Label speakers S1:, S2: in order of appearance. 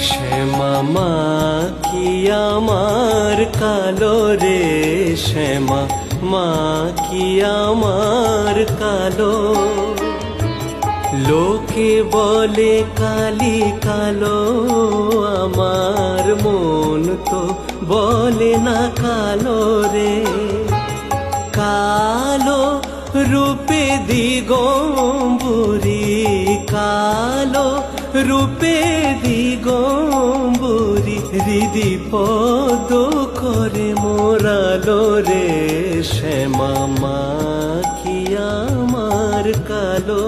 S1: শ্যামা মা কি আমার কালো রে, শ্যামা মা কি আমার কালো। লোকে বলে কালি কালো, আমার মন তো বলে না কালো রে। কালো রূপে দিগম্বরী, কালো রূপে দিগম্বরী, হৃদি পদ করে মোরালো রে, শ্যামা মা কি আমার কালো।